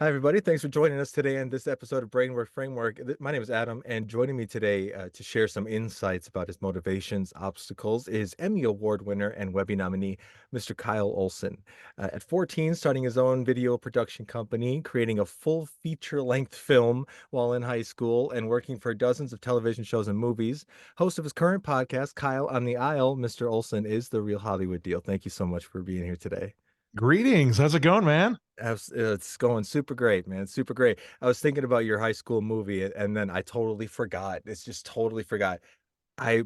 Hi, everybody. Thanks for joining us today in this episode of Brainwork Framework. My name is Adam, and joining me today to share some insights about his motivations, obstacles, is Emmy Award winner and Webby nominee, Mr. Kyle Olson. At 14, starting his own video production company, creating a full feature-length film while in high school, and working for dozens of television shows and movies. Host of his current podcast, Kyle on the Aisle, Mr. Olson is the real Hollywood deal. Thank you so much for being here today. Greetings. How's it going, man? It's going super great, man. Super great. I was thinking about your high school movie, and then I totally forgot. It's just totally forgot.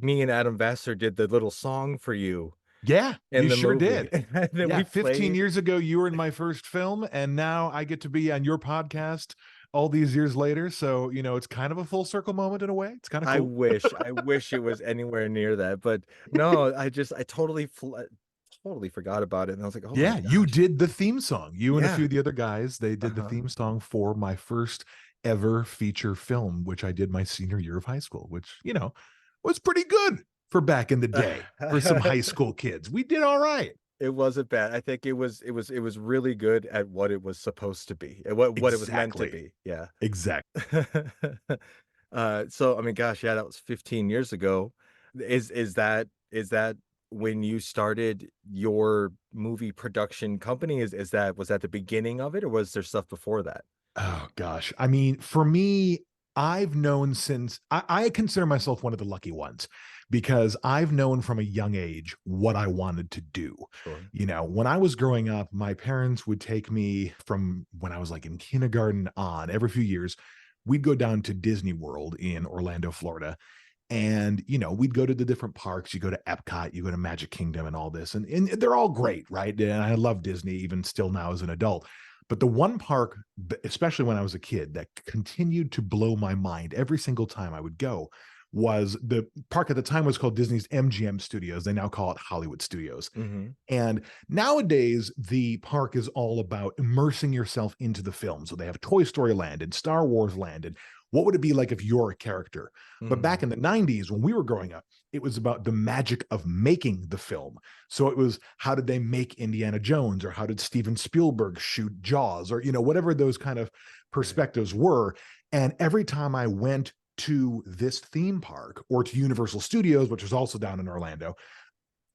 Me and Adam Vassar did the little song for you Yeah, in you the sure movie, did. and then Yeah, we 15 played. years ago, you were in my first film, and now I get to be on your podcast all these years later. So, it's kind of a full circle moment in a way. It's kind of cool. I wish it was anywhere near that, but no, I totally forgot about it, and I was like, oh my Yeah, you gosh, did the theme song. You and a few yeah, of the other guys, they did the uh-huh. theme song for my first ever feature film, which I did my senior year of high school, which, was pretty good for back in the day for some high school kids. We did all right. It wasn't bad. I think it was really good at what it was supposed to be, and what it was meant to Exactly. be. Yeah. Exactly. So I mean, gosh, yeah, that was 15 years ago. Is that when you started your movie production company? Was that the beginning of it, or was there stuff before that? Oh gosh. I mean, for me, I've known since I consider myself one of the lucky ones because I've known from a young age what I wanted to do. Sure. When I was growing up, my parents would take me from when I was like in kindergarten on every few years. We'd go down to Disney World in Orlando, Florida. And, we'd go to the different parks. You go to Epcot, you go to Magic Kingdom and all this. And they're all great, right? And I love Disney even still now as an adult. But the one park, especially when I was a kid, that continued to blow my mind every single time I would go was the park at the time was called Disney's MGM Studios. They now call it Hollywood Studios. Mhm. And nowadays, the park is all about immersing yourself into the film. So they have Toy Story Land and Star Wars Land. And what would it be like if you're a character? But back Mhm. in the 90s, when we were growing up, it was about the magic of making the film. So it was how did they make Indiana Jones, or how did Steven Spielberg shoot Jaws, or, whatever those kind of Right. perspectives were. And every time I went to this theme park or to Universal Studios, which is also down in Orlando,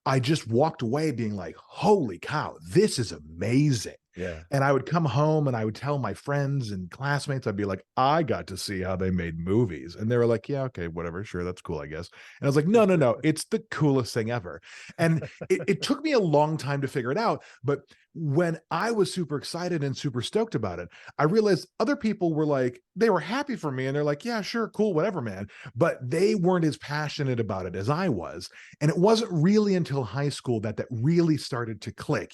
I just walked away being like, holy cow, this is amazing. Yeah. And I would come home and I would tell my friends and classmates, I'd be like, I got to see how they made movies. And they were like, yeah, okay, whatever. Sure. That's cool, I guess. And I was like, no, no, no. It's the coolest thing ever. And it took me a long time to figure it out. But when I was super excited and super stoked about it, I realized other people were like, they were happy for me. And they're like, yeah, sure, cool, whatever, man. But they weren't as passionate about it as I was. And it wasn't really until high school that really started to click.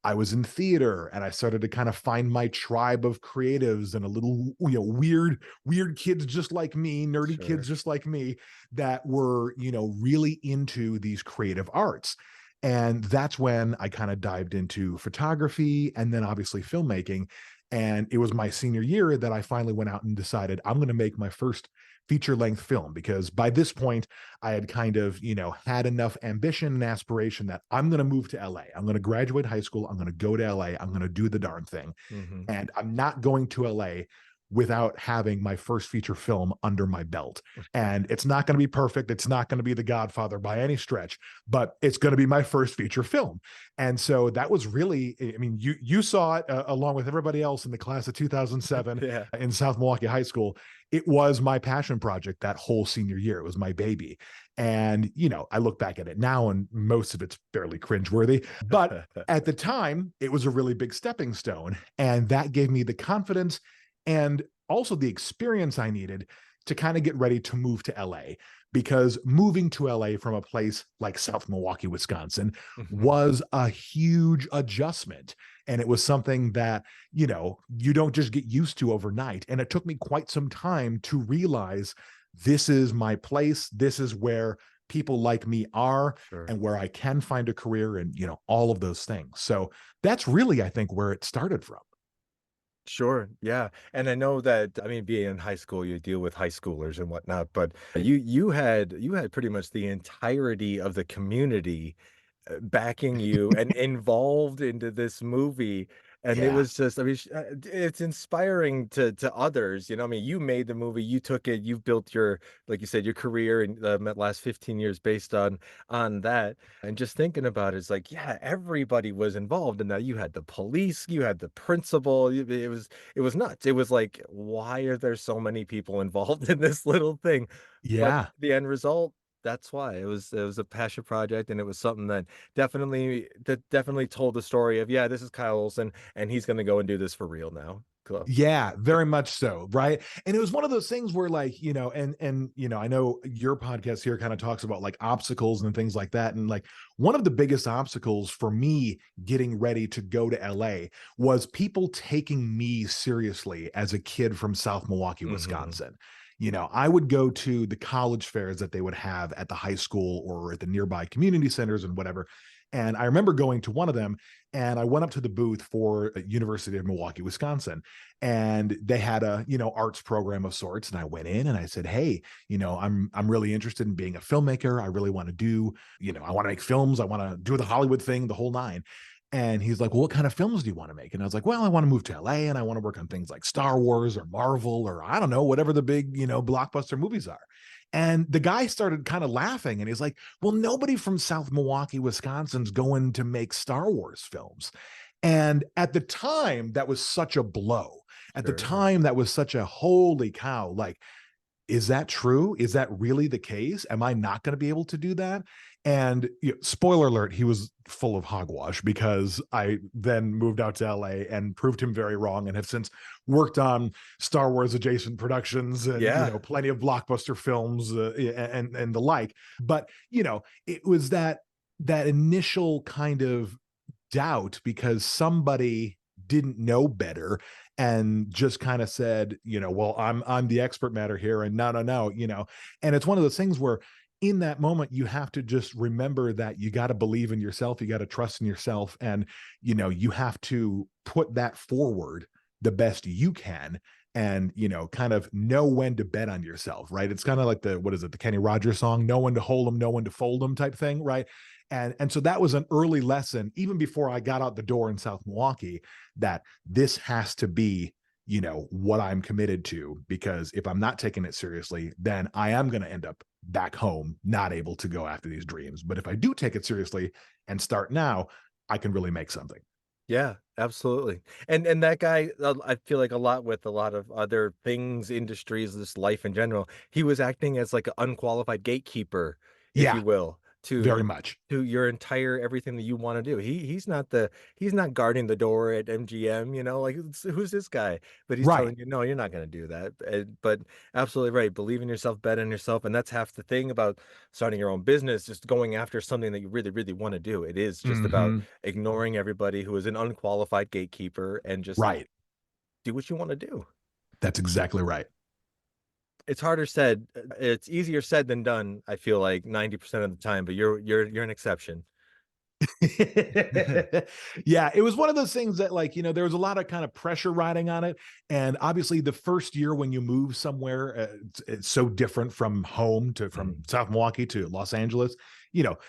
I was in theater and I started to kind of find my tribe of creatives and a little, weird kids just like me, nerdy kids Sure. just like me that were, really into these creative arts. And that's when I kind of dived into photography and then obviously filmmaking. And it was my senior year that I finally went out and decided I'm going to make my first feature length film because by this point I had kind of, had enough ambition and aspiration that I'm going to move to LA. I'm going to graduate high school. I'm going to go to LA. I'm going to do the darn thing. Mhm. And I'm not going to LA without having my first feature film under my belt. And it's not going to be perfect. It's not going to be The Godfather by any stretch, but it's going to be my first feature film. And so that was really, I mean, you saw it along with everybody else in the class of 2007 Yeah. in South Milwaukee High School. It was my passion project that whole senior year. It was my baby. And, I look back at it now and most of it's fairly cringeworthy. But at the time, it was a really big stepping stone. And that gave me the confidence and also the experience I needed to kind of get ready to move to LA. Because moving to LA from a place like South Milwaukee, Wisconsin, Mhm. was a huge adjustment. And it was something that, you don't just get used to overnight. And it took me quite some time to realize this is my place. This is where people like me are Sure. and where I can find a career and, all of those things. So that's really, I think, where it started from. Sure, yeah, and I know that, I mean, being in high school, you deal with high schoolers and whatnot, but you had pretty much the entirety of the community, backing you and involved into this movie. And it Yeah. was just, I mean, it's inspiring to others. I mean, you made the movie, you took it, you've built your, like you said, your career in the last 15 years based on that. And just thinking about it, it's like, yeah, everybody was involved in that. You had the police, you had the principal. It was nuts. It was like, why are there so many people involved in this little thing? But Yeah. the end result, that's why it was a passion project, and it was something that definitely told the story of, yeah, this is Kyle Olson, and he's gonna go and do this for real now. Cool. Yeah, very much so, right? And it was one of those things where like, I know your podcast here kind of talks about like obstacles and things like that, and like one of the biggest obstacles for me getting ready to go to LA was people taking me seriously as a kid from South Milwaukee, Mhm. Wisconsin. I would go to the college fairs that they would have at the high school or at the nearby community centers and whatever. And I remember going to one of them, and I went up to the booth for University of Milwaukee, Wisconsin, and they had a arts program of sorts. And I went in and I said, hey, I'm really interested in being a filmmaker. I really want to do, I want to make films. I want to do the Hollywood thing, the whole nine. And he's like, well, what kind of films do you want to make? And I was like, well, I want to move to LA and I want to work on things like Star Wars or Marvel or I don't know, whatever the big, blockbuster movies are. And the guy started kind of laughing and he's like, well, nobody from South Milwaukee, Wisconsin's going to make Star Wars films. And at the time, that was such a blow. At the Sure. time, that was such a holy cow. Like, is that true? Is that really the case? Am I not going to be able to do that? And spoiler alert, he was full of hogwash because I then moved out to LA and proved him very wrong and have since worked on Star Wars adjacent productions and Yeah. plenty of blockbuster films and the like. But it was that initial kind of doubt because somebody didn't know better and just kind of said, well, I'm the expert matter here, and no, and it's one of those things where in that moment you have to just remember that you got to believe in yourself, you got to trust in yourself, and you have to put that forward the best you can, and kind of know when to bet on yourself, right? It's kind of like the, what is it, the Kenny Rogers song, know when to hold them, know when to fold them type thing, right? And so that was an early lesson even before I got out the door in South Milwaukee, that this has to be what I'm committed to, because if I'm not taking it seriously, then I am going to end up back home not able to go after these dreams. But if I do take it seriously and start now, I can really make something. Yeah, absolutely. And that guy, I feel like a lot with a lot of other things, industries, this life in general, he was acting as like an unqualified gatekeeper, if Yeah, you will, very to much. your entire everything that you want to do. He's not guarding the door at MGM, like who's this guy? But he's Right. telling you, no, you're not going to do that. But absolutely right. Believe in yourself, bet on yourself, and that's half the thing about starting your own business, just going after something that you really, really want to do. It is just about Hmm. ignoring everybody who is an unqualified gatekeeper and just Right. do what you want to do. That's exactly right. It's harder said. It's easier said than done, I feel like 90% of the time, but you're an exception. Yeah, it was one of those things that, like, there was a lot of kind of pressure riding on it. And obviously, the first year when you move somewhere, it's so different from home to from Mhm. South Milwaukee to Los Angeles.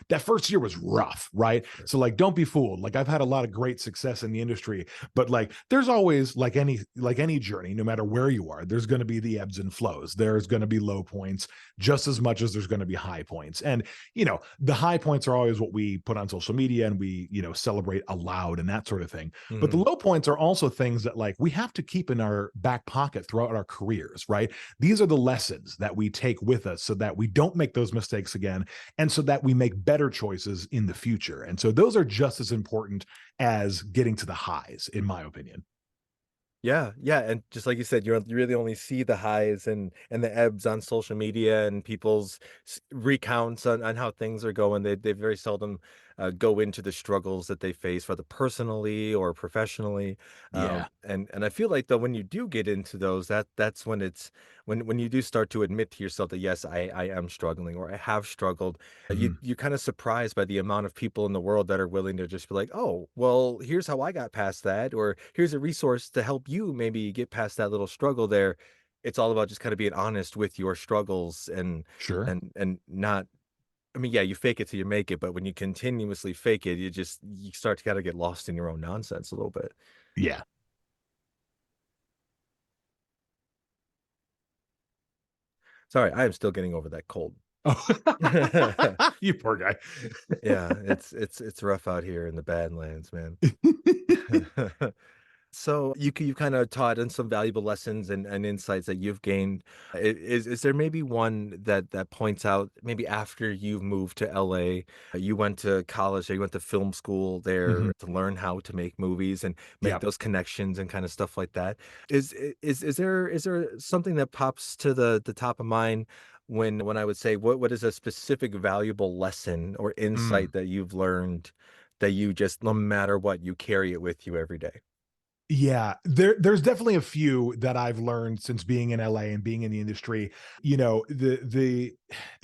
That first year was rough, right? So, like, don't be fooled. Like, I've had a lot of great success in the industry, but like, there's always like any journey, no matter where you are, there's going to be the ebbs and flows. There's going to be low points just as much as there's going to be high points. And the high points are always what we put on social media and we, celebrate aloud and that sort of thing. But the Mhm. low points are also things that like we have to keep in our back pocket throughout our careers, right? These are the lessons that we take with us so that we don't make those mistakes again and so that we make better choices in the future. And so those are just as important as getting to the highs, in my opinion. Yeah, yeah, and just like you said, you really only see the highs and the ebbs on social media and people's recounts on how things are going. They very seldom go into the struggles that they face, whether personally or professionally. Yeah. And I feel like though when you do get into those, that's when it's when you do start to admit to yourself that yes, I am struggling or I have struggled. Mhm. You're kind of surprised by the amount of people in the world that are willing to just be like, oh, well, here's how I got past that, or here's a resource to help you maybe get past that little struggle there. It's all about just kind of being honest with your struggles and Sure. not, I mean, yeah, you fake it till you make it, but when you continuously fake it, you start to kind of get lost in your own nonsense a little bit. Yeah. Sorry, I am still getting over that cold. Oh, you poor guy. Yeah, it's rough out here in the Badlands, man. So you kind of taught in some valuable lessons and insights that you've gained. Is there maybe one that points out maybe after you've moved to LA, you went to college, or you went to film school Mhm. there to learn how to make movies and make Yep. those connections and kind of stuff like that? Is there something that pops to the top of mind when I would say what is a specific valuable lesson or Mm. insight that you've learned that you just no matter what you carry it with you every day? Yeah, there's definitely a few that I've learned since being in LA and being in the industry. You know, the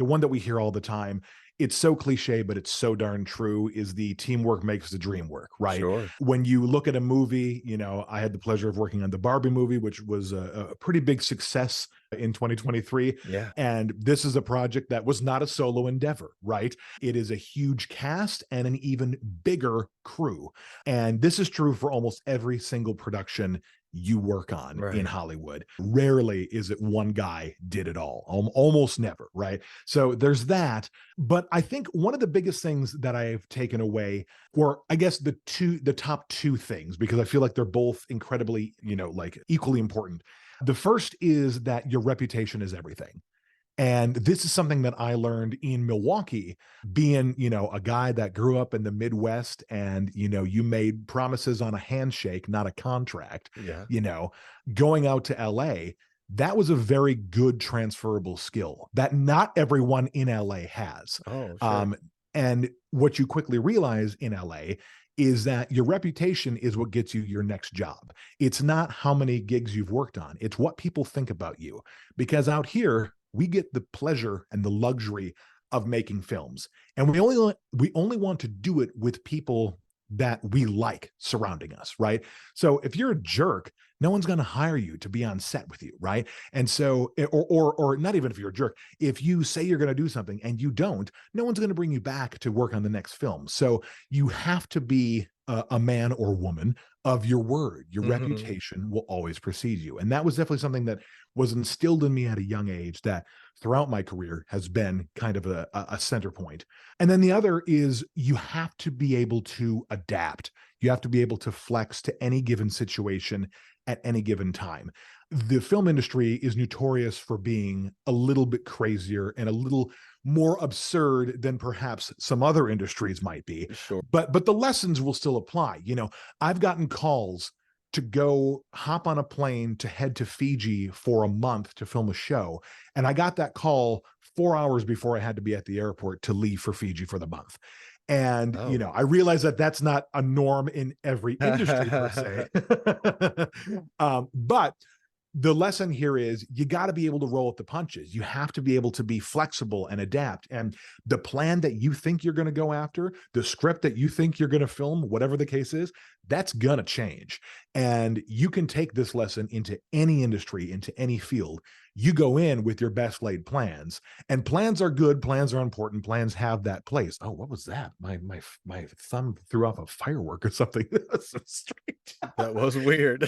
one that we hear all the time, it's so cliche, but it's so darn true, is the teamwork makes the dream work, right? Sure. When you look at a movie, you know, I had the pleasure of working on the Barbie movie, which was a pretty big success in 2023. Yeah. And this is a project that was not a solo endeavor, right? It is a huge cast and an even bigger crew. And this is true for almost every single production you work on in Right. Hollywood. Rarely is it one guy did it all, almost never, right? So there's that. But I think one of the biggest things that I've taken away, or I guess the top two things, because I feel like they're both incredibly, you know, like equally important. The first is that your reputation is everything. And this is something that I learned in Milwaukee, being, you know, a guy that grew up in the Midwest and, you know, you made promises on a handshake, not a contract, Yeah. you know, going out to LA. That was a very good transferable skill that not everyone in LA has. Oh, sure. Um, and what you quickly realize in LA is that your reputation is what gets you your next job. It's not how many gigs you've worked on, it's what people think about you. Because out here, we get the pleasure and the luxury of making films, and we only want to do it with people that we like surrounding us, right? So if you're a jerk, no one's going to hire you to be on set with you, right? And so, or not even if you're a jerk, if you say you're going to do something and you don't, no one's going to bring you back to work on the next film. So you have to be a man or woman of your word. Your Mhm. reputation will always precede you, and that was definitely something that was instilled in me at a young age that throughout my career has been kind of a center point. And then the other is you have to be able to adapt. You have to be able to flex to any given situation at any given time. The film industry is notorious for being a little bit crazier and a little more absurd than perhaps some other industries might be. Sure. But the lessons will still apply. You know, I've gotten calls to go hop on a plane to head to Fiji for a month to film a show. And I got that call 4 hours before I had to be at the airport to leave for Fiji for the month. And, you Oh. know, I realize that that's not a norm in every industry per se. But the lesson here is you got to be able to roll with the punches. You have to be able to be flexible and adapt. And the plan that you think you're going to go after, the script that you think you're going to film, whatever the case is, that's going to change. And you can take this lesson into any industry, into any field. You go in with your best laid plans, and plans are good. Plans are important. Plans have that place. Oh, what was that? My thumb threw off a firework or something. That's so strange. That was weird.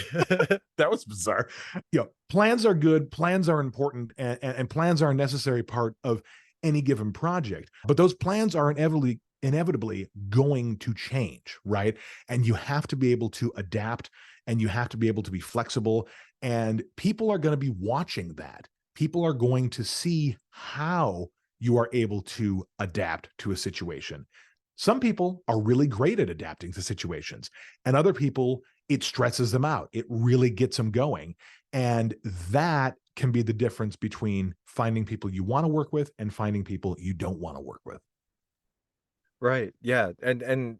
That was bizarre. You know, plans are good, plans are important, and plans are a necessary part of any given project. But those plans are inevitably going to change, right? And you have to be able to adapt, and you have to be able to be flexible. And people are going to be watching that. People are going to see how you are able to adapt to a situation. Some people are really great at adapting to situations, and other people, it stresses them out. It really gets them going. And that can be the difference between finding people you want to work with and finding people you don't want to work with. Right. Yeah. And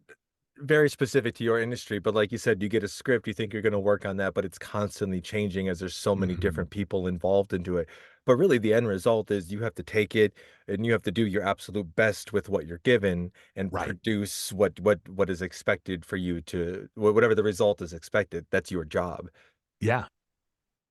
very specific to your industry, but like you said, you get a script, you think you're going to work on that, but it's constantly changing as there's so many Mhm. different people involved into it. But really the end result is you have to take it and you have to do your absolute best with what you're given and Right. produce what is expected for you to whatever the result is expected. That's your job. Yeah.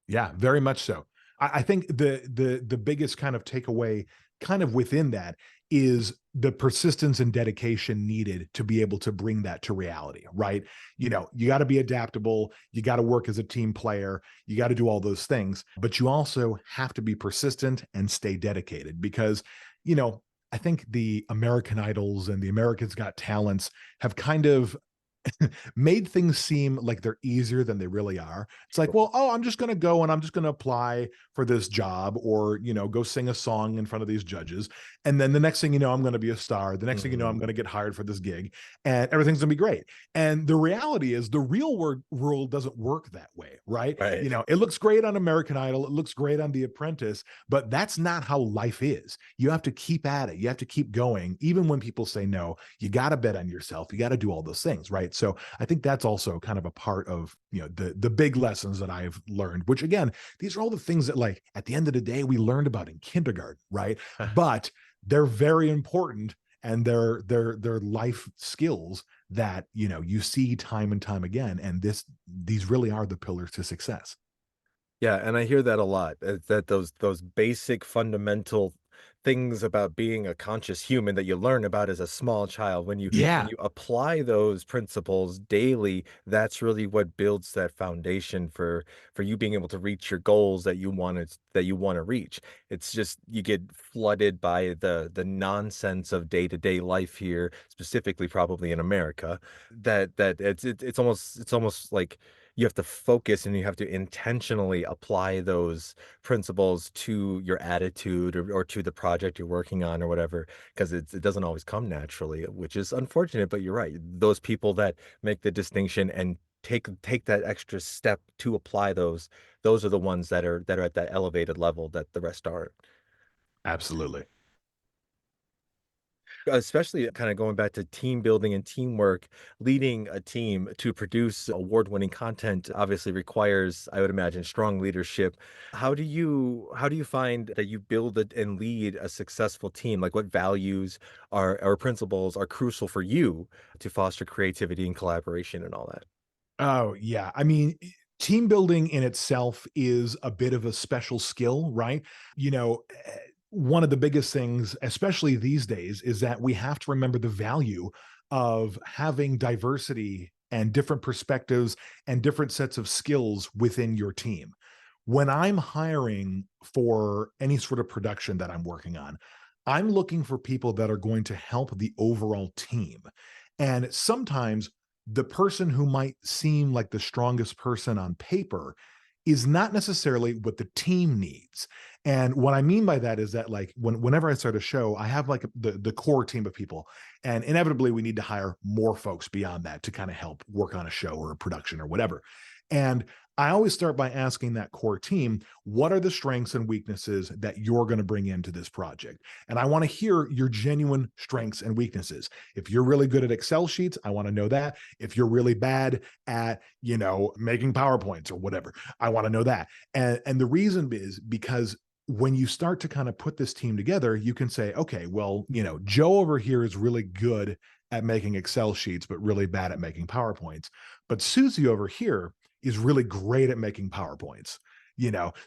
Yeah, very much so. I think the biggest kind of takeaway kind of within that is the persistence and dedication needed to be able to bring that to reality, right? You got to be adaptable, you got to work as a team player, you got to do all those things, but you also have to be persistent and stay dedicated because, you know, I think the American Idols and the Americans Got Talents have kind of made things seem like they're easier than they really are. It's like, well, oh, I'm just going to go and I'm just going to apply for this job or, go sing a song in front of these judges. And then the next thing you know, I'm going to be a star. The next thing you know, I'm Mhm. going to get hired for this gig and everything's going to be great. And the reality is the real world doesn't work that way, right? Right. It looks great on American Idol. It looks great on The Apprentice, but that's not how life is. You have to keep at it. You have to keep going. Even when people say no, you got to bet on yourself. You got to do all those things, right? So I think that's also kind of a part of the big lessons that I've learned. Which again, these are all the things that like at the end of the day we learned about in kindergarten, right? But they're very important and they're life skills that you see time and time again. And these really are the pillars to success. Yeah, and I hear that a lot, that those basic fundamental things about being a conscious human that you learn about as a small child, when Yeah, you apply those principles daily, that's really what builds that foundation for you being able to reach your goals that you wanna reach. It's just you get flooded by the nonsense of day-to-day life here, specifically probably in America, that it's almost like you have to focus and you have to intentionally apply those principles to your attitude or to the project you're working on or whatever, because it doesn't always come naturally, which is unfortunate, but you're right. Those people that make the distinction and take that extra step to apply those are the ones that are at that elevated level that the rest aren't. absolutely. Especially kind of going back to team building and teamwork, leading a team to produce award-winning content obviously requires, I would imagine, strong leadership. How do you find that you build it and lead a successful team? Like what values are or principles are crucial for you to foster creativity and collaboration and all that? Oh, yeah. I mean, team building in itself is a bit of a special skill, right? One of the biggest things, especially these days, is that we have to remember the value of having diversity and different perspectives and different sets of skills within your team. When I'm hiring for any sort of production that I'm working on, I'm looking for people that are going to help the overall team. And sometimes the person who might seem like the strongest person on paper is not necessarily what the team needs. And what I mean by that is that like whenever I start a show, I have like the core team of people, and inevitably we need to hire more folks beyond that to kind of help work on a show or a production or whatever. And I always start by asking that core team, what are the strengths and weaknesses that you're going to bring into this project? And I want to hear your genuine strengths and weaknesses. If you're really good at Excel sheets, I want to know that. If you're really bad at, making PowerPoints or whatever, I want to know that. And the reason is because when you start to kind of put this team together, you can say, okay, well, Joe over here is really good at making Excel sheets, but really bad at making PowerPoints. But Susie over here is really great at making PowerPoints.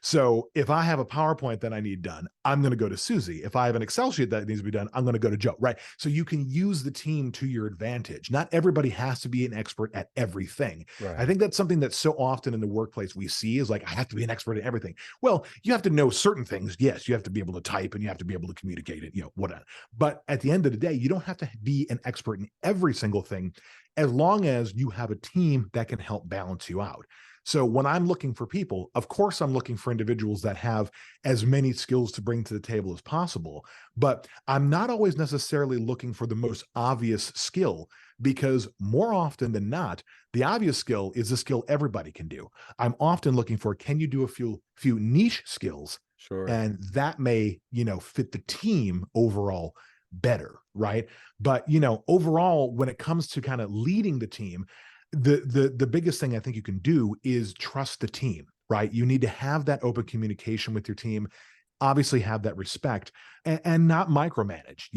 So if I have a PowerPoint that I need done, I'm going to go to Susie. If I have an Excel sheet that needs to be done, I'm going to go to Joe, right? So you can use the team to your advantage. Not everybody has to be an expert at everything. I Right. think that's something that so often in the workplace we see is like, I have to be an expert at everything. Well, you have to know certain things. Yes, you have to be able to type and you have to be able to communicate it, whatever. But at the end of the day, you don't have to be an expert in every single thing as long as you have a team that can help balance you out. So when I'm looking for people, of course, I'm looking for individuals that have as many skills to bring to the table as possible. But I'm not always necessarily looking for the most obvious skill because more often than not, the obvious skill is a skill everybody can do. I'm often looking for can you do a few niche skills Sure. and that may, fit the team overall better, right? But, overall when it comes to kind of leading the team, the biggest thing I think you can do is trust the team, right? You need to have that open communication with your team. obviously have that respect and not micromanage.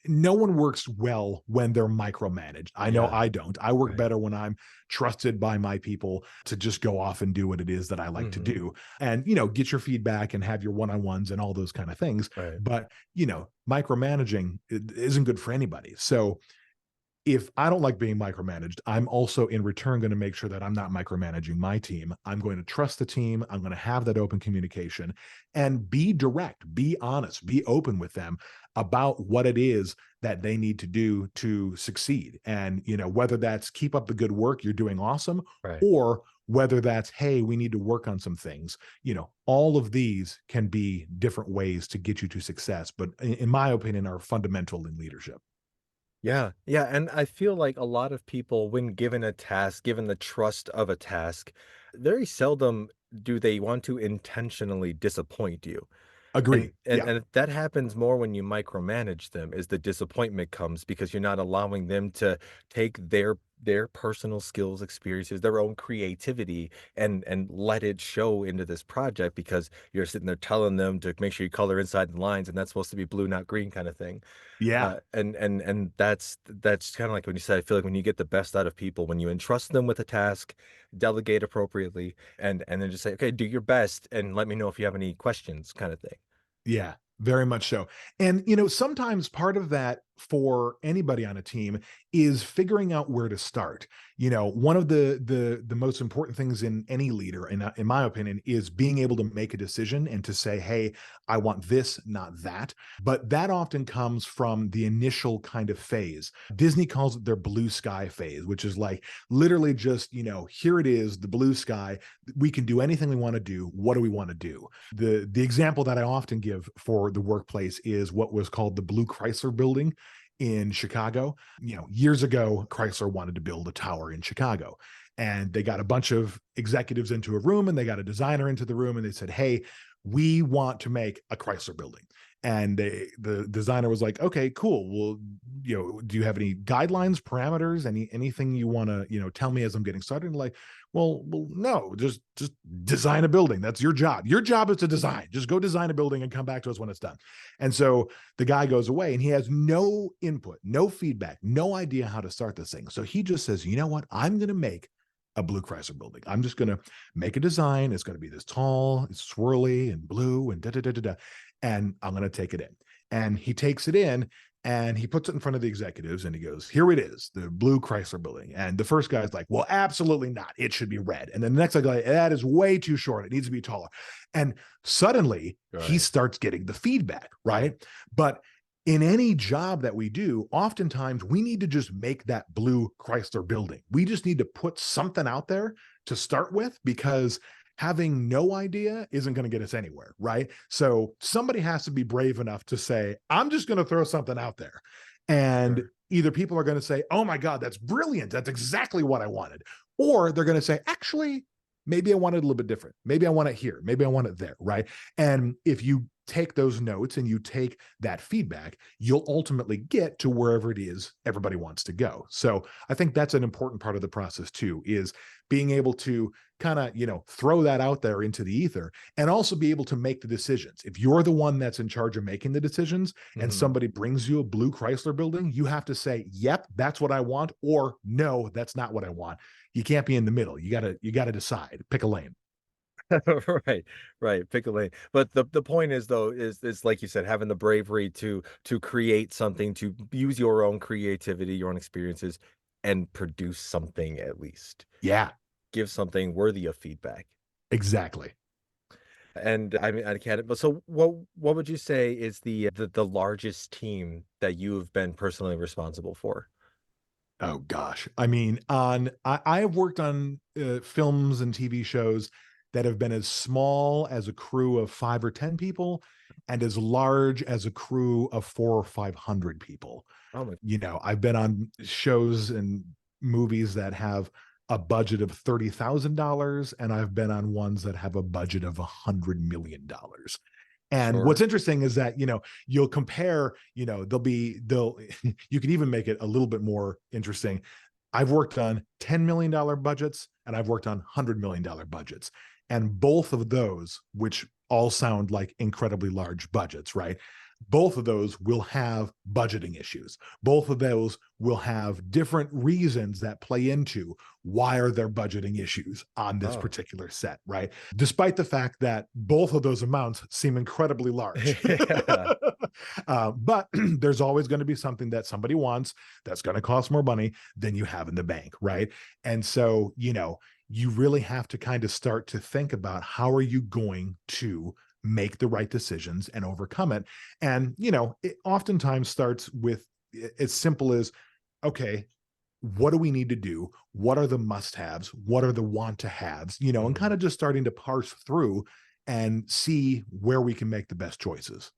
No one works well when they're micromanaged. I know Yeah, I don't. I work right. better when I'm trusted by my people to just go off and do what it is that I like to Mhm. do, and get your feedback and have your one-on-ones and all those kind of things. Right. But micromanaging isn't good for anybody. So if I don't like being micromanaged, I'm also in return going to make sure that I'm not micromanaging my team. I'm going to trust the team. I'm going to have that open communication and be direct, be honest, be open with them about what it is that they need to do to succeed. And, whether that's keep up the good work, you're doing awesome, Right. or whether that's, hey, we need to work on some things. All of these can be different ways to get you to success, but in my opinion, are fundamental in leadership. Yeah, yeah, and I feel like a lot of people, when given a task, given the trust of a task, very seldom do they want to intentionally disappoint you. And Agree. and Yeah. and that happens more when you micromanage them, is the disappointment comes because you're not allowing them to take their personal skills, experiences, their own creativity, and let it show into this project because you're sitting there telling them to make sure you color inside the lines, and that's supposed to be blue, not green kind of thing. Yeah. And that's kinda like when you said, I feel like when you get the best out of people, when you entrust them with a task, delegate appropriately, and then just say, "Okay, do your best, and let me know if you have any questions," kinda thing. Yeah, very much so. And, sometimes part of that for anybody on a team is figuring out where to start. One of the most important things in any leader, in my opinion, is being able to make a decision and to say, "Hey, I want this, not that." But that often comes from the initial kind of phase. Disney calls it their blue sky phase, which is like literally just, here it is, the blue sky. We can do anything we want to do. What do we want to do? The example that I often give for the workplace is what was called the Blue Chrysler Building in Chicago. Years ago, Chrysler wanted to build a tower in Chicago. And they got a bunch of executives into a room and they got a designer into the room and they said, "Hey, we want to make a Chrysler building." And the designer was like, "Okay, cool. Well, do you have any guidelines, parameters, anything you want to, tell me as I'm getting started?" And like, well, no, just design a building. That's your job. Your job is to design. Just go design a building and come back to us when it's done. And so the guy goes away and he has no input, no feedback, no idea how to start this thing. So he just says, "You know what? I'm going to make a blue Chrysler building. I'm just going to make a design. It's going to be this tall, it's swirly and blue and da da da da da. And I'm going to take it in." And he takes it in and he puts it in front of the executives and he goes, "Here it is, the blue Chrysler building." And the first guy's like, "Well, absolutely not. It should be red." And then the next guy, "That is way too short. It needs to be taller." And suddenly he Right. starts getting the feedback, Right. right? But in any job that we do, oftentimes we need to just make that blue Chrysler building. We just need to put something out there to start with because having no idea isn't going to get us anywhere, right? So somebody has to be brave enough to say, "I'm just going to throw something out there." And Sure. either people are going to say, "Oh my God, that's brilliant. That's exactly what I wanted." Or they're going to say, "Actually, maybe I want it a little bit different. Maybe I want it here. Maybe I want it there," right? And if you take those notes and you take that feedback, you'll ultimately get to wherever it is everybody wants to go. So I think that's an important part of the process too, is being able to kind of, throw that out there into the ether and also be able to make the decisions. If you're the one that's in charge of making the decisions and Mhm. somebody brings you a blue Chrysler building, you have to say, "Yep, that's what I want," or "No, that's not what I want." You can't be in the middle. You got to decide, pick a lane. Right, right, pick a lane. But the point is though, is like you said, having the bravery to create something, to use your own creativity, your own experiences, and produce something at least. Yeah, Give something worthy of feedback. exactly. And I mean, I can't. But so, what would you say is the largest team that you have been personally responsible for? Oh gosh. I mean, I have worked on films and TV shows that have been as small as a crew of 5 or 10 people and as large as a crew of 400 or 500 people. Oh my, I've been on shows and movies that have a budget of $30,000, and I've been on ones that have a budget of $100 million. And what's sure. interesting is that, you'll compare, they'll, you can even make it a little bit more interesting. I've worked on $10 million budgets and I've worked on $100 million budgets. And both of those, which all sound like incredibly large budgets, right? Both of those will have budgeting issues. Both of those will have different reasons that play into why are there budgeting issues on this Oh. particular set, right? Despite the fact that both of those amounts seem incredibly large. Yeah. But there's always going to be something that somebody wants that's going to cost more money than you have in the bank, right? And so, you really have to kind of start to think about how are you going to make the right decisions and overcome it. And, it oftentimes starts with as simple as, okay, what do we need to do? What are the must haves? What are the want to haves? And Mhm. kind of just starting to parse through and see where we can make the best choices.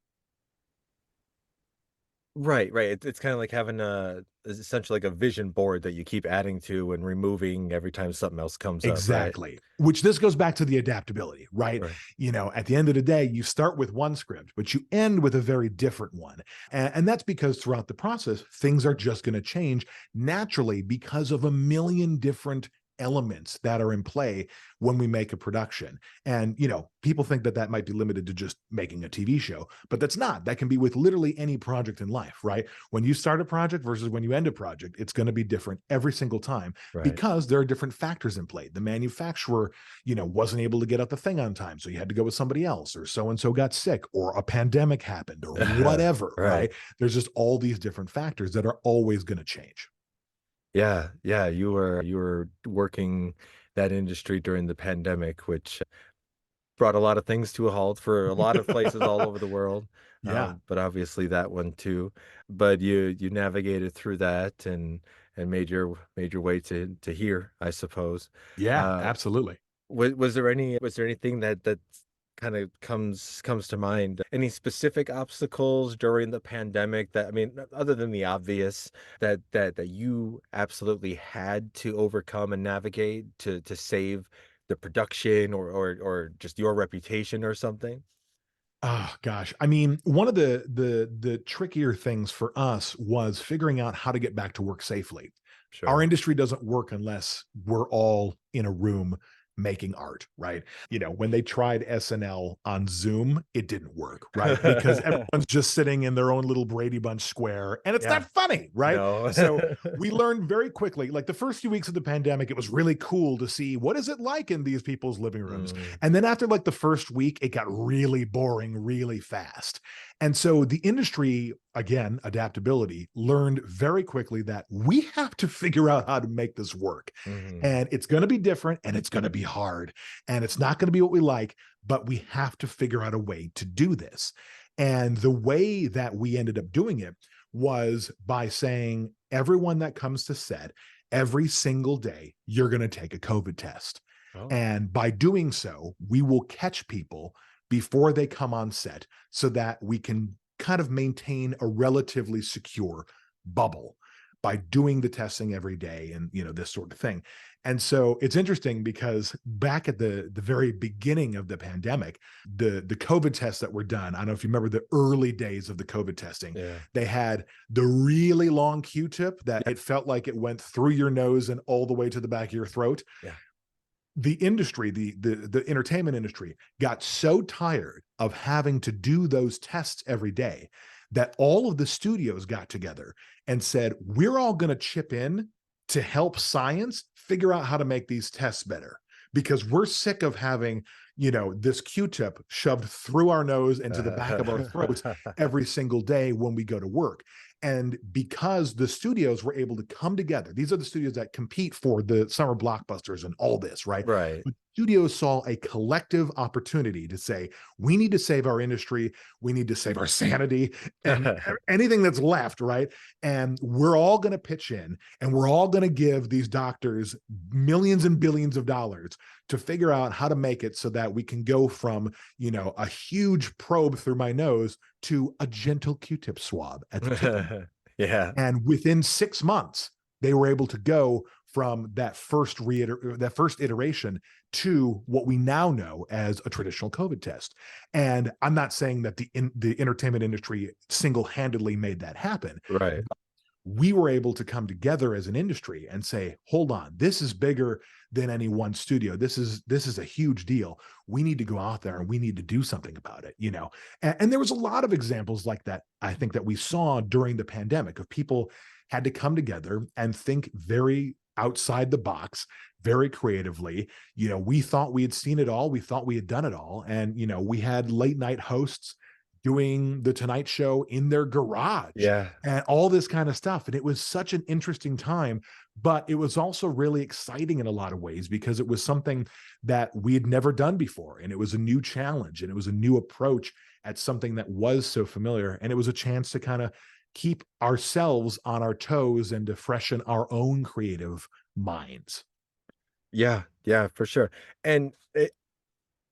Right, right. It's kinda like having it's essentially like a vision board that you keep adding to and removing every time something else comes up, right? Exactly. Which this goes back to the adaptability, right? Right. At the end of the day, you start with one script, but you end with a very different one. And that's because throughout the process, things are just going to change naturally because of a million different elements that are in play when we make a production. And, people think that that might be limited to just making a TV show, but that's not. That can be with literally any project in life, right? When you start a project versus when you end a project, it's going to be different every single time Right. because there are different factors in play. The manufacturer, wasn't able to get out the thing on time, so you had to go with somebody else, or so and so got sick, or a pandemic happened, or whatever, Right. right? There's just all these different factors that are always going to change. Yeah, yeah, you were working that industry during the pandemic, which brought a lot of things to a halt for a lot of places all over the world, Yeah. but obviously that one too. But you navigated through that and made your way to here, I suppose. Yeah, Uh, absolutely. was there anything that kind of comes to mind? Any specific obstacles during the pandemic that, I mean, other than the obvious, that you absolutely had to overcome and navigate to save the production or just your reputation or something? Oh gosh. I mean, one of the trickier things for us was figuring out how to get back to work safely. Our Sure. industry doesn't work unless we're all in a room making art, right? When they tried SNL on Zoom, it didn't work, right? Because everyone's just sitting in their own little Brady Bunch square and it's Yeah. not funny, right? No. So we learned very quickly, like the first few weeks of the pandemic, it was really cool to see what is it like in these people's living rooms. Mm, And then after like the first week, it got really boring really fast. And so the industry, again, adaptability, learned very quickly that we have to figure out how to make this work. mhm. And it's going to be different and it's going to be hard and it's not going to be what we like, but we have to figure out a way to do this. And the way that we ended up doing it was by saying, everyone that comes to set, every single day, you're going to take a COVID test. Oh. And by doing so, we will catch people before they come on set so that we can kind of maintain a relatively secure bubble by doing the testing every day and this sort of thing. And so it's interesting because back at the very beginning of the pandemic, the COVID tests that were done, I don't know if you remember the early days of the COVID testing, Yeah. they had the really long Q-tip that Yeah. it felt like it went through your nose and all the way to the back of your throat. Yeah. The industry, the entertainment industry got so tired of having to do those tests every day that all of the studios got together and said, we're all going to chip in to help science figure out how to make these tests better because we're sick of having, this Q-tip shoved through our nose into the back of our throats every single day when we go to work. And because the studios were able to come together, these are the studios that compete for the summer blockbusters and all this, right? Right. But studios saw a collective opportunity to say, we need to save our industry, we need to save our sanity and anything that's left, right? And we're all going to pitch in and we're all going to give these doctors millions and billions of dollars to figure out how to make it so that we can go from, a huge probe through my nose to a gentle Q-tip swab at the tip of. Yeah. And within 6 months, they were able to go from that first iteration to what we now know as a traditional COVID test. And I'm not saying that the entertainment industry single-handedly made that happen. Right. we were able to come together as an industry and say, hold on, this is bigger than any one studio. This is a huge deal. We need to go out there and we need to do something about it, you know. And there was a lot of examples like that, I think, that we saw during the pandemic, of people had to come together and think very outside the box, very creatively. You know, we thought we had seen it all, we thought we had done it all, and you know, we had late night hosts doing the Tonight Show in their garage Yeah. and all this kind of stuff. And it was such an interesting time, but it was also really exciting in a lot of ways, because it was something that we had never done before. And it was a new challenge, and it was a new approach at something that was so familiar. And it was a chance to kind of keep ourselves on our toes and to freshen our own creative minds. Yeah, yeah, for sure. And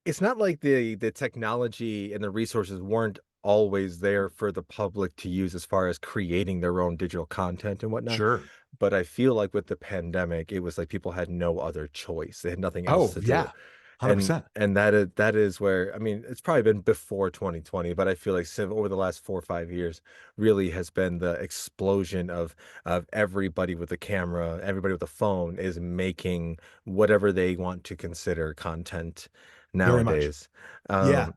it's not like the technology and the resources weren't always there for the public to use as far as creating their own digital content and whatnot. Sure. But I feel like with the pandemic, it was like people had no other choice. They had nothing else Oh, to do. yeah. 100%. And that is where, I mean, it's probably been before 2020, but I feel like over the last 4 or 5 years really has been the explosion of everybody with a camera, everybody with a phone is making whatever they want to consider content Very much. nowadays. Yeah. Um,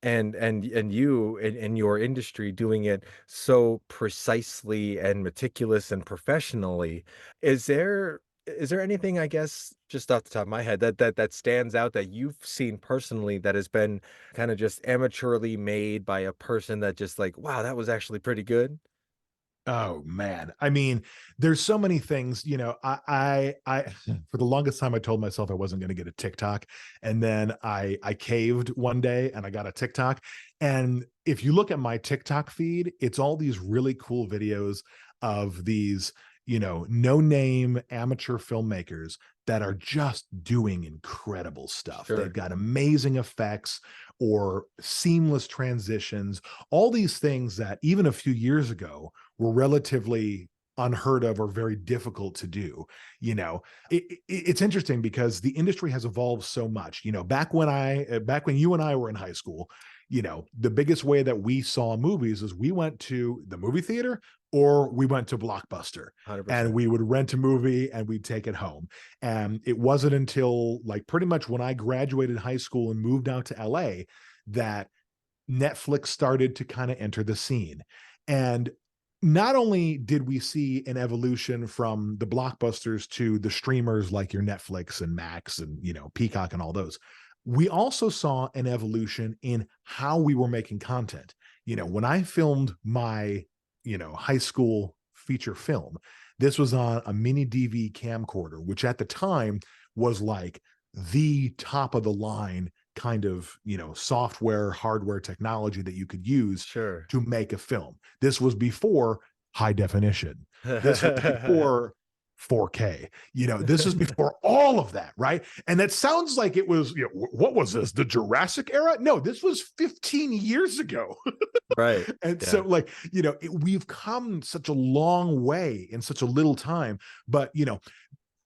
and you in your industry doing it so precisely and meticulous and professionally, is there anything, I guess, just off the top of my head, that stands out that you've seen personally that has been kind of just amateurly made by a person that just like, wow, that was actually pretty good? Oh man. I mean, there's so many things, you know, I for the longest time I told myself I wasn't going to get a TikTok, and then I caved one day and I got a TikTok. And if you look at my TikTok feed, it's all these really cool videos of these, you know, no-name amateur filmmakers that are just doing incredible stuff. They've Sure. got amazing effects or seamless transitions, all these things that even a few years ago were relatively unheard of or very difficult to do. You know, it's interesting because the industry has evolved so much. You know, back when you and I were in high school, you know, the biggest way that we saw movies is we went to the movie theater or we went to Blockbuster, and 100%. we would rent a movie and we'd take it home. And it wasn't until like pretty much when I graduated high school and moved out to LA that Netflix started to kind of enter the scene. And not only did we see an evolution from the blockbusters to the streamers like your Netflix and Max and, you know, Peacock and all those, we also saw an evolution in how we were making content. You know, when I filmed my, you know, high school feature film, this was on a mini DV camcorder, which at the time was like the top of the line kind of, you know, software, hardware technology that you could use Sure. to make a film. This was before high definition. This was before 4K. You know, this is before all of that, right? And that sounds like it was, you know, what was this? The Jurassic era? No, this was 15 years ago. Right. And so, Yeah. like, you know, we've come such a long way in such a little time. But, you know,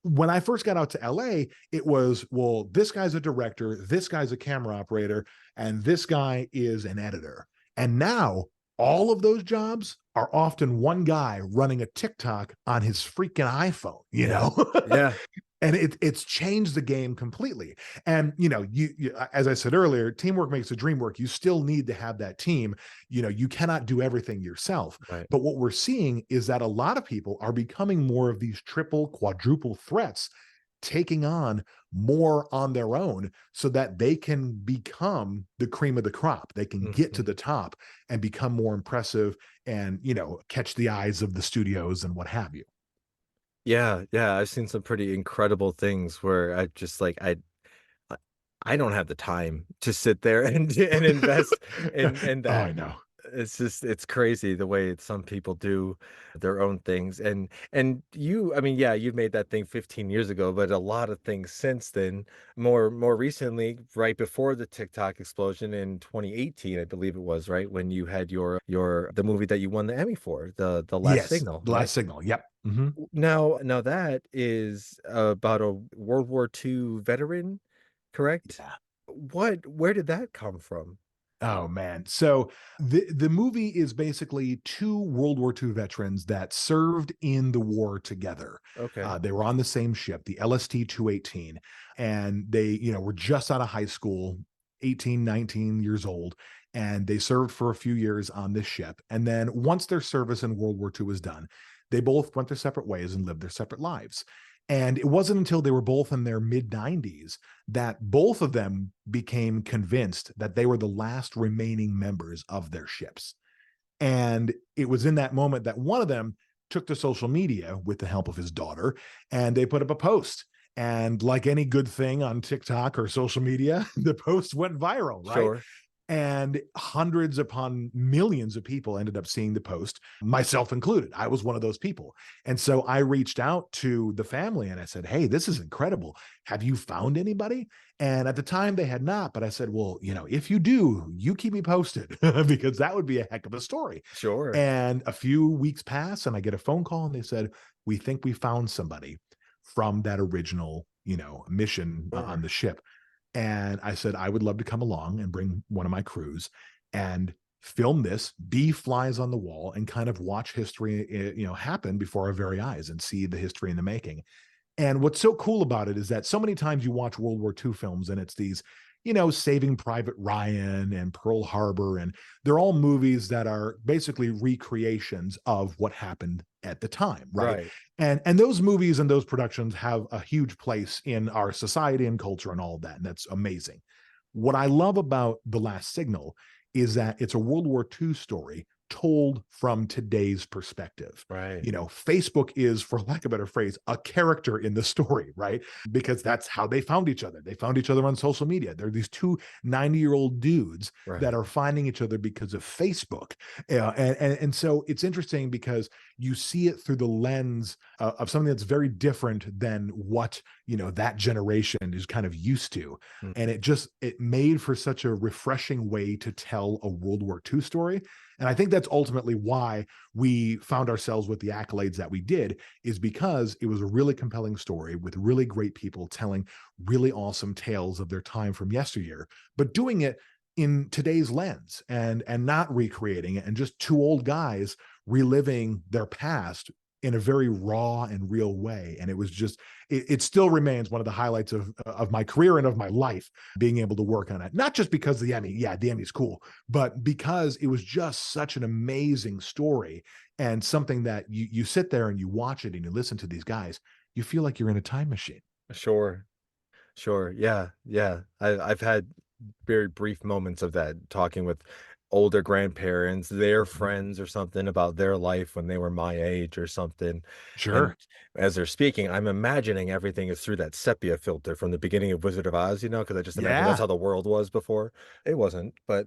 when I first got out to LA, it was, well, this guy's a director, this guy's a camera operator, and this guy is an editor. And now all of those jobs are often one guy running a TikTok on his freaking iPhone, you Yeah. know? Yeah. And it's changed the game completely. And you know, as I said earlier, teamwork makes the dream work. You still need to have that team. You know, you cannot do everything yourself. Right. But what we're seeing is that a lot of people are becoming more of these triple, quadruple threats, taking on more on their own so that they can become the cream of the crop. They can get to Mhm. the top and become more impressive and, you know, catch the eyes of the studios and what have you. Yeah, yeah, I've seen some pretty incredible things where I just like I I don't have the time to sit there and invest in Oh, that. I know. It's just it's crazy the way some people do their own things. And you, I mean, yeah, you made that thing 15 years ago, but a lot of things since then, more recently, right before the TikTok explosion in 2018, I believe it was, right? When you had your the movie that you won the Emmy for, the Last Yes, Signal, the right? last signal. Yep. Mhm. Now that is about a World War II veteran, correct? Yeah. Where did that come from? Oh man. So the movie is basically two World War II veterans that served in the war together. Okay. They were on the same ship, the LST 218, and they, were just out of high school, 18, 19 years old, and they served for a few years on this ship. And then once their service in World War II was done, they both went their separate ways and lived their separate lives. And it wasn't until they were both in their mid 90s that both of them became convinced that they were the last remaining members of their ships. And it was in that moment that one of them took to social media with the help of his daughter and they put up a post. And like any good thing on TikTok or social media, the post went viral, right? Sure. And hundreds upon millions of people ended up seeing the post, myself included. I was one of those people. And so I reached out to the family and I said, "Hey, this is incredible. Have you found anybody?" And at the time they had not, but I said, "Well, if you do, you keep me posted because that would be a heck of a story." Sure. And a few weeks pass and I get a phone call and they said, "We think we found somebody from that original, mission on Sure. the ship." And I said, "I would love to come along and bring one of my crews and film this, be flies on the wall, and kind of watch history, happen before our very eyes and see the history in the making." And what's so cool about it is that so many times you watch World War II films and it's these, Saving Private Ryan and Pearl Harbor, and they're all movies that are basically recreations of what happened at the time, right? Right. And those movies and those productions have a huge place in our society and culture and all of that, and that's amazing. What I love about The Last Signal is that it's a World War II story told from today's perspective. Right. Facebook is, for lack of a better phrase, a character in the story, right? Because that's how they found each other. They found each other on social media. They're these two 90-year-old dudes that Right. are finding each other because of Facebook. And so it's interesting because you see it through the lens of something that's very different than what, that generation is kind of used to. Mm. And it made for such a refreshing way to tell a World War II story. And I think that's ultimately why we found ourselves with the accolades that we did, is because it was a really compelling story with really great people telling really awesome tales of their time from yesteryear, but doing it in today's lens and not recreating it, and just two old guys reliving their past in a very raw and real way. And it was just, it still remains one of the highlights of my career and of my life, being able to work on it. Not just because the Emmy, yeah, the Emmy's cool, but because it was just such an amazing story and something that you sit there and you watch it and you listen to these guys, you feel like you're in a time machine. Sure. Sure. Yeah. Yeah. I've had very brief moments of that, talking with older grandparents, their Mhm. friends or something about their life when they were my age or something. And Sure. as they're speaking, I'm imagining everything is through that sepia filter from the beginning of Wizard of Oz, because I just imagine that's Yeah. how the world was before. It wasn't, but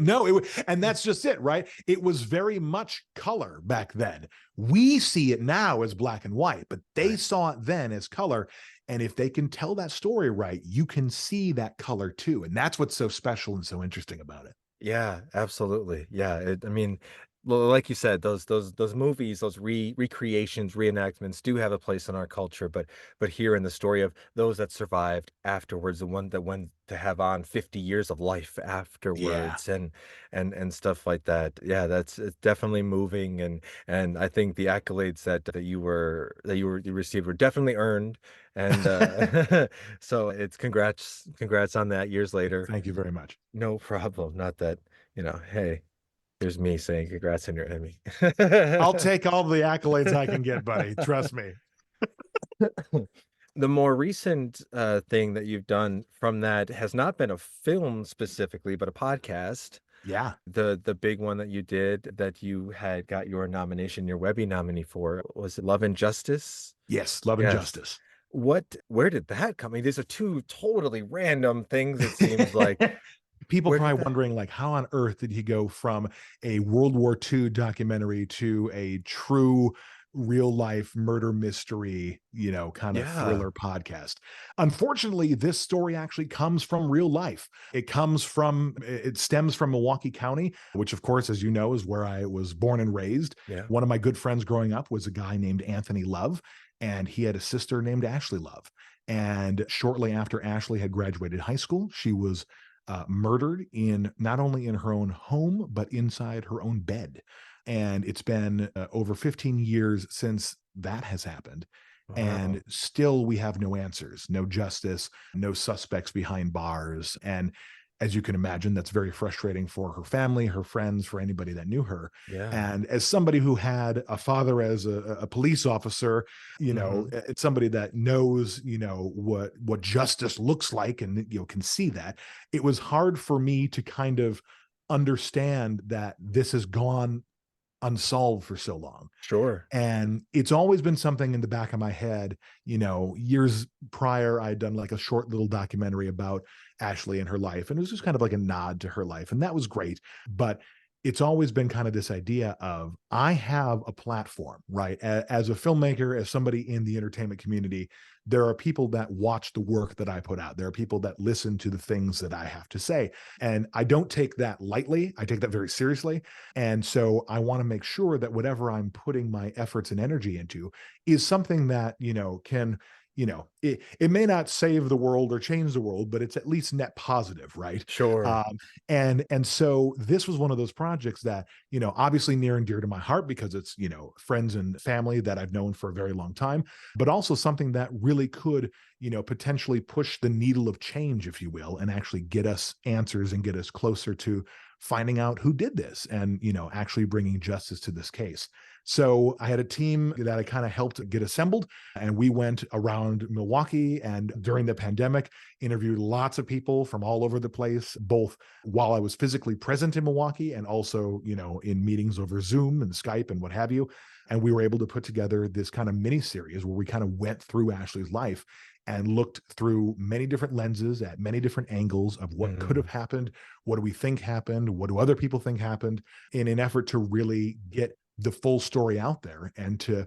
No, and that's just it, right? It was very much color back then. We see it now as black and white, but they right. saw it then as color. And if they can tell that story right, you can see that color too. And that's what's so special and so interesting about it. Yeah, absolutely. Yeah, I mean, like you said, those movies, those recreations, reenactments do have a place in our culture, but here in the story of those that survived afterwards, the one that went to have on 50 years of life Yeah. afterwards, and stuff like that. Yeah, it's definitely moving, and I think the accolades you received were definitely earned, and so it's congrats on that years later. Thank you very much. No problem. Not that, hey, here's me saying congrats on your Emmy. I'll take all the accolades I can get, buddy. Trust me. The more recent thing that you've done from that has not been a film specifically, but a podcast. Yeah. The big one that you did that you had got your nomination, your Webby nominee for, was it Love and Justice? Yes. Love and Yes. justice. Where did that come? I mean, these are two totally random things, it seems like. People Where did probably that? wondering, like, how on earth did he go from a World War II documentary to a true real life murder mystery, kind of Yeah. thriller podcast? Unfortunately, this story actually comes from real life. It stems from Milwaukee County, which, of course, as you know, is where I was born and raised. Yeah. One of my good friends growing up was a guy named Anthony Love, and he had a sister named Ashley Love. And shortly after Ashley had graduated high school, she was murdered in not only in her own home, but inside her own bed. And it's been over 15 years since that has happened. Wow. And still, we have no answers, no justice, no suspects behind bars. And as you can imagine, that's very frustrating for her family, her friends, for anybody that knew her. Yeah. And as somebody who had a father as a police officer, Mhm. it's somebody that knows, what justice looks like, and can see that. It was hard for me to kind of understand that this has gone unsolved for so long. Sure. And it's always been something in the back of my head. Years prior, I'd done like a short little documentary about Ashley and her life. And it was just kind of like a nod to her life. And that was great. But it's always been kind of this idea of I have a platform, right? As a filmmaker, as somebody in the entertainment community, there are people that watch the work that I put out. There are people that listen to the things that I have to say. And I don't take that lightly. I take that very seriously. And so I want to make sure that whatever I'm putting my efforts and energy into is something that, can, it may not save the world or change the world, but it's at least net positive, right? Sure. And so this was one of those projects that, obviously near and dear to my heart because it's, friends and family that I've known for a very long time, but also something that really could, potentially push the needle of change, if you will, and actually get us answers and get us closer to finding out who did this and, actually bringing justice to this case. So I had a team that I kind of helped get assembled, and we went around Milwaukee and during the pandemic interviewed lots of people from all over the place, both while I was physically present in Milwaukee and also, in meetings over Zoom and Skype and what have you. And we were able to put together this kind of mini series where we kind of went through Ashley's life and looked through many different lenses at many different angles of what could have Mhm. happened, what do we think happened, what do other people think happened, in an effort to really get the full story out there and to,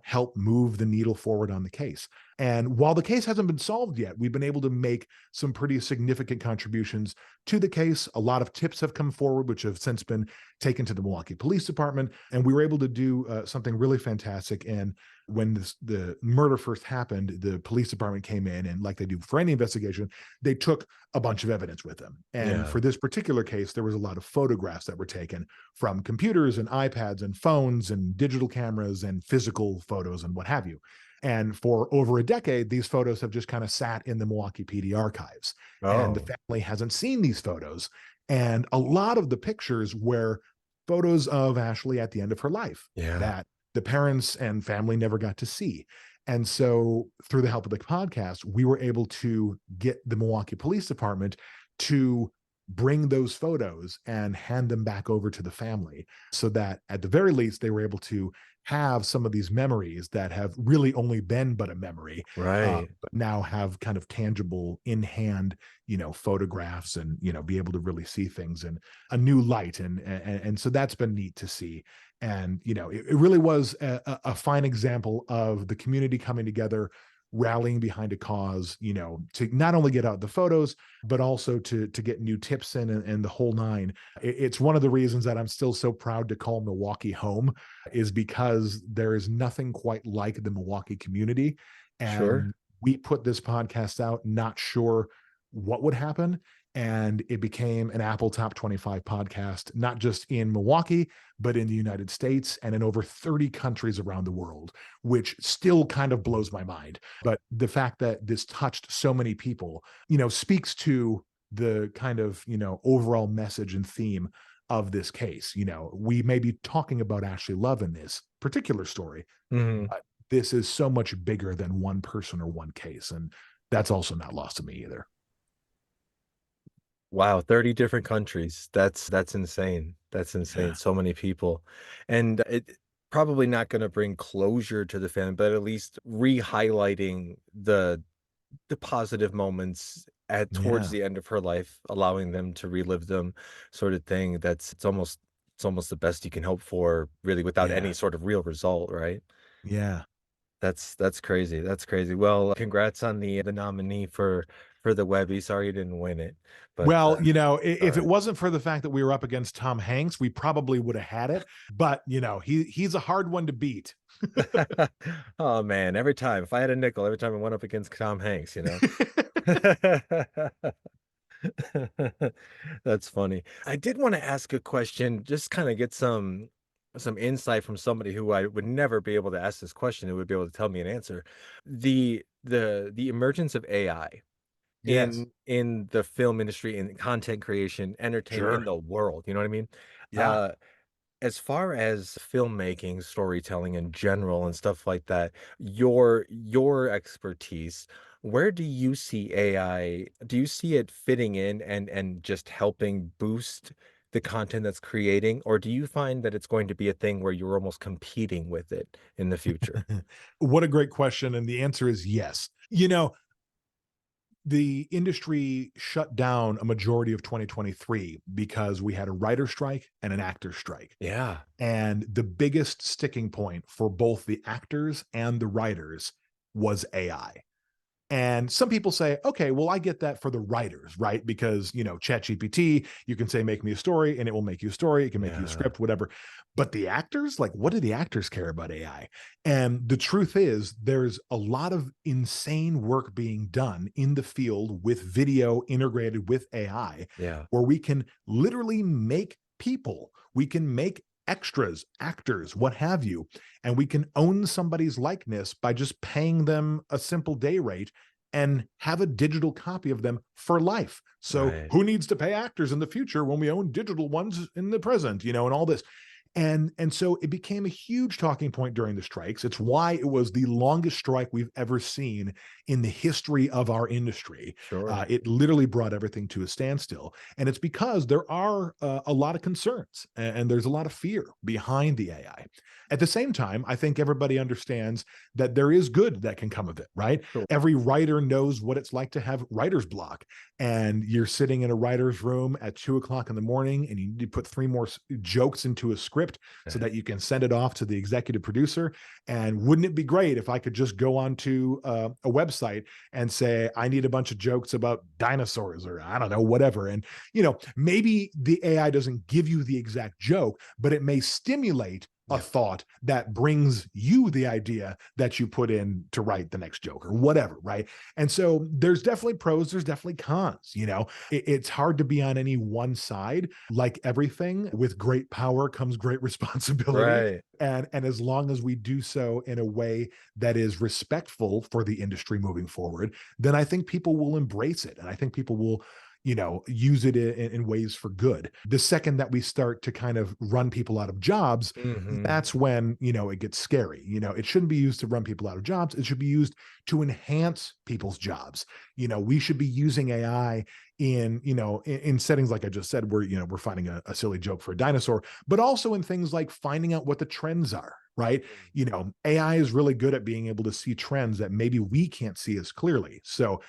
help move the needle forward on the case. And while the case hasn't been solved yet, we've been able to make some pretty significant contributions to the case. A lot of tips have come forward, which have since been taken to the Milwaukee Police Department. And we were able to do something really fantastic. And when the murder first happened, the police department came in and, like they do for any investigation, they took a bunch of evidence with them. And Yeah. for this particular case, there was a lot of photographs that were taken from computers and iPads and phones and digital cameras and physical photos and what have you. And for over a decade, these photos have just kind of sat in the Milwaukee PD archives. And the Oh, family hasn't seen these photos. And a lot of the pictures were photos of Ashley at the end of her life yeah. that the parents and family never got to see. And so, through the help of the podcast, we were able to get the Milwaukee Police Department to bring those photos and hand them back over to the family so that at the very least they were able to have some of these memories that have really only been but a memory, Right. but now have kind of tangible in hand, photographs, and be able to really see things in a new light. And so that's been neat to see. And it really was a fine example of the community coming together, rallying behind a cause, to not only get out the photos but also to get new tips in, and the whole nine. It's one of the reasons that I'm still so proud to call Milwaukee home, is because there is nothing quite like the Milwaukee community. Sure. And we put this podcast out not sure what would happen, and it became an Apple Top 25 podcast, not just in Milwaukee, but in the United States and in over 30 countries around the world, which still kind of blows my mind. But the fact that this touched so many people, speaks to the kind of, overall message and theme of this case. We may be talking about Ashley Love in this particular story, Mhm. but this is so much bigger than one person or one case. And that's also not lost to me either. Wow, 30 different countries. That's insane. That's insane. Yeah. So many people. And it probably not going to bring closure to the family, but at least re-highlighting the positive moments at towards Yeah. the end of her life, allowing them to relive them, sort of thing. It's almost the best you can hope for, really, without Yeah. any sort of real result, right? Yeah. That's crazy. That's crazy. Well, congrats on the nominee for the Webby. Sorry you didn't win it, but Well, all if it right. wasn't for the fact that we were up against Tom Hanks, we probably would have had it. But he's a hard one to beat. Oh man, every time if I had a nickel, every time I went up against Tom Hanks. That's funny. I did want to ask a question, just kind of get some insight from somebody who I would never be able to ask this question, who would be able to tell me an answer. The emergence of AI Yes. in the film industry, in content creation, entertainment, in Sure. the world, you know what I mean? Yeah. Uh as far as filmmaking, storytelling in general and stuff like that, your expertise, where do you see AI? Do you see it fitting in and just helping boost the content that's creating, or do you find that it's going to be a thing where you're almost competing with it in the future? What a great question. And the answer is yes. The industry shut down a majority of 2023 because we had a writer strike and an actor strike. Yeah. And the biggest sticking point for both the actors and the writers was AI. And some people say, okay, well, I get that for the writers, right? Because, ChatGPT, you can say, make me a story and it will make you a story. It can make you a Yeah. script, whatever. But the actors, like, what do the actors care about AI? And the truth is, there's a lot of insane work being done in the field with video integrated with AI, Yeah. where we can literally make people, we can make extras, actors, what have you, and we can own somebody's likeness by just paying them a simple day rate and have a digital copy of them for life. So Right. who needs to pay actors in the future when we own digital ones in the present, and all this. And so it became a huge talking point during the strikes. It's why it was the longest strike we've ever seen in the history of our industry. Sure. It literally brought everything to a standstill, and it's because there are a lot of concerns and there's a lot of fear behind the AI. At the same time, I think everybody understands that there is good that can come of it, right? Sure. Every writer knows what it's like to have writer's block, and you're sitting in a writer's room at 2 o'clock in the morning and you need to put three more jokes into a script so that you can send it off to the executive producer. And wouldn't it be great if I could just go onto a website and say, I need a bunch of jokes about dinosaurs or I don't know, whatever. And, maybe the AI doesn't give you the exact joke, but it may stimulate a Yeah. thought that brings you the idea that you put in to write the next joke or whatever, right? And so there's definitely pros, there's definitely cons. It's hard to be on any one side. Like everything, with great power comes great responsibility. Right. And as long as we do so in a way that is respectful for the industry moving forward, then I think people will embrace it. And I think people will use it in ways for good. The second that we start to kind of run people out of jobs, Mhm. that's when, it gets scary. It shouldn't be used to run people out of jobs. It should be used to enhance people's jobs. We should be using AI in settings like I just said, where, we're finding a silly joke for a dinosaur, but also in things like finding out what the trends are, right? AI is really good at being able to see trends that maybe we can't see as clearly. So,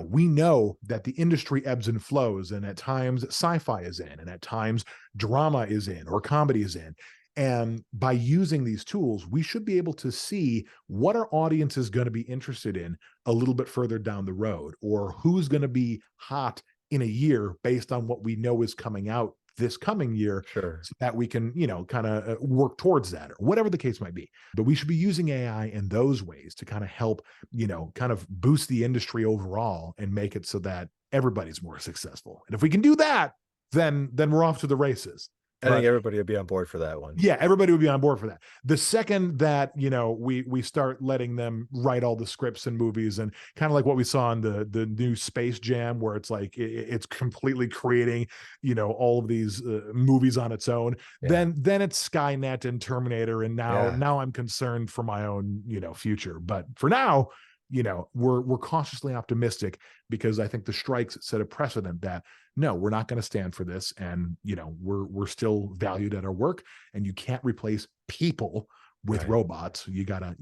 we know that the industry ebbs and flows, and at times sci-fi is in, and at times drama is in, or comedy is in. And by using these tools, we should be able to see what our audience is going to be interested in a little bit further down the road, or who's going to be hot in a year based on what we know is coming out this coming year, Sure. so that we can, kind of work towards that, or whatever the case might be. But we should be using AI in those ways to kind of help, kind of boost the industry overall and make it so that everybody's more successful. And if we can do that, then we're off to the races. I think But everybody would be on board for that one. yeah, everybody would be on board for that. The second that, we start letting them write all the scripts and movies, and kind of like what we saw in the new Space Jam, where it's like it's completely creating, all of these movies on its own, Yeah. then it's Skynet and Terminator, and now Yeah. now I'm concerned for my own, future. But for now, we're cautiously optimistic, because I think the strikes set a precedent that no, we're not going to stand for this, and we're still valued at our work, and you can't replace people with Right. robots. You gotta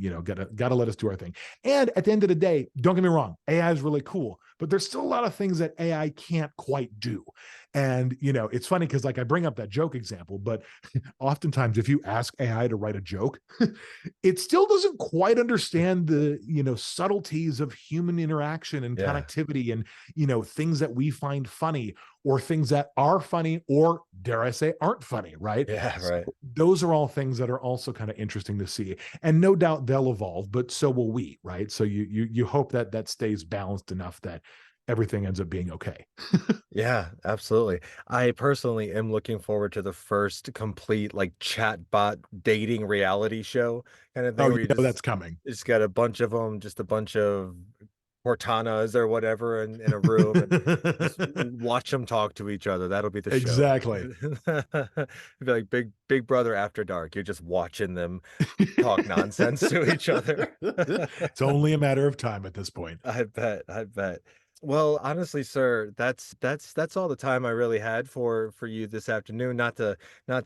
let us do our thing. And at the end of the day, don't get me wrong, AI is really cool, but there's still a lot of things that AI can't quite do. And it's funny because, like, I bring up that joke example, but oftentimes if you ask AI to write a joke, it still doesn't quite understand the subtleties of human interaction and Yeah. connectivity, and things that we find funny, or things that are funny, or dare I say aren't funny, right? Yeah. So Right. those are all things that are also kind of interesting to see, and no doubt they'll evolve, but so will we, right? So you hope that that stays balanced enough that everything ends up being okay. Yeah, absolutely. I personally am looking forward to the first complete like chatbot dating reality show kind of Oh, thing you where you know that's coming. just got a bunch of them, just a bunch of Cortanas or whatever in a room and just watch them talk to each other. That'll be the show. Exactly. It'd be like Big Brother After Dark. You're just watching them talk nonsense to each other. It's only a matter of time at this point. I bet, I bet. Well, honestly, sir, that's all the time I really had for you this afternoon. Not to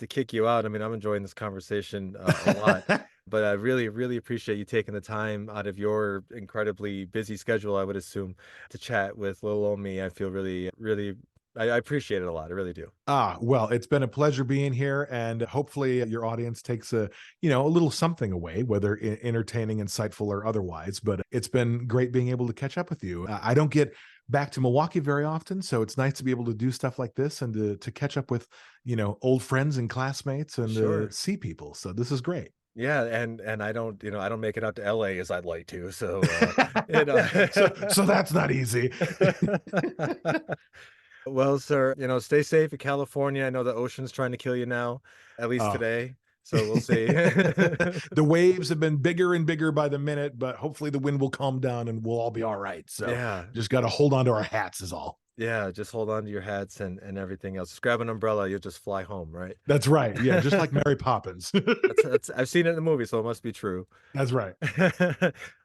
kick you out. I mean, I'm enjoying this conversation a lot, but I really appreciate you taking the time out of your incredibly busy schedule, I would assume, to chat with little old me. I feel really I appreciate it a lot. I really do. Well, it's been a pleasure being here, and hopefully your audience takes a little something away, whether entertaining, insightful, or otherwise. But it's been great being able to catch up with you. I don't get back to Milwaukee very often, so it's nice to be able to do stuff like this and to catch up with, old friends and classmates and to Sure. see people. So this is great. Yeah, and I don't make it out to LA as I'd like to. So you know. So that's not easy. Well, sir, stay safe in California. I know the ocean's trying to kill you now, at least Oh. today. So we'll see. The waves have been bigger and bigger by the minute, but hopefully the wind will calm down and we'll all be all right. So Yeah. just got to hold on to our hats, is all. Yeah. Just hold on to your hats and everything else. Just grab an umbrella, you'll just fly home, right? That's right. Yeah, just like Mary Poppins. That's I've seen it in the movie, so it must be true. That's right.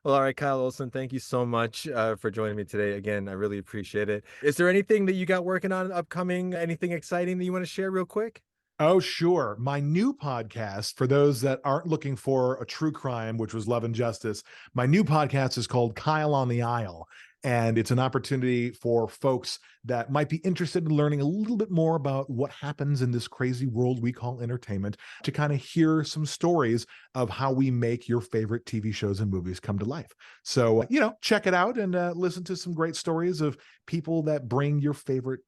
Well, all right, Kyle Olson, thank you so much for joining me today. Again, I really appreciate it. Is there anything that you got working on upcoming? Anything exciting that you want to share real quick? Oh, sure. My new podcast, for those that aren't looking for a true crime, which was Love and Justice, my new podcast is called Kyle on the Aisle. And it's an opportunity for folks that might be interested in learning a little bit more about what happens in this crazy world we call entertainment to kind of hear some stories of how we make your favorite TV shows and movies come to life. So, check it out and listen to some great stories of people that bring your favorite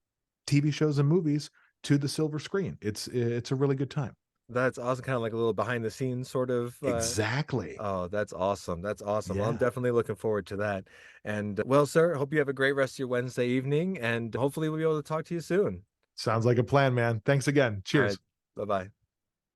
TV shows and movies to the silver screen. It's a really good time. That's awesome, kind of like a little behind the scenes sort of Exactly. oh, that's awesome. That's awesome. Well, I'm Yeah. definitely looking forward to that. And well, sir, hope you have a great rest of your Wednesday evening and hopefully we'll be able to talk to you soon. Sounds like a plan, man. Thanks again. All right. Cheers. Bye-bye.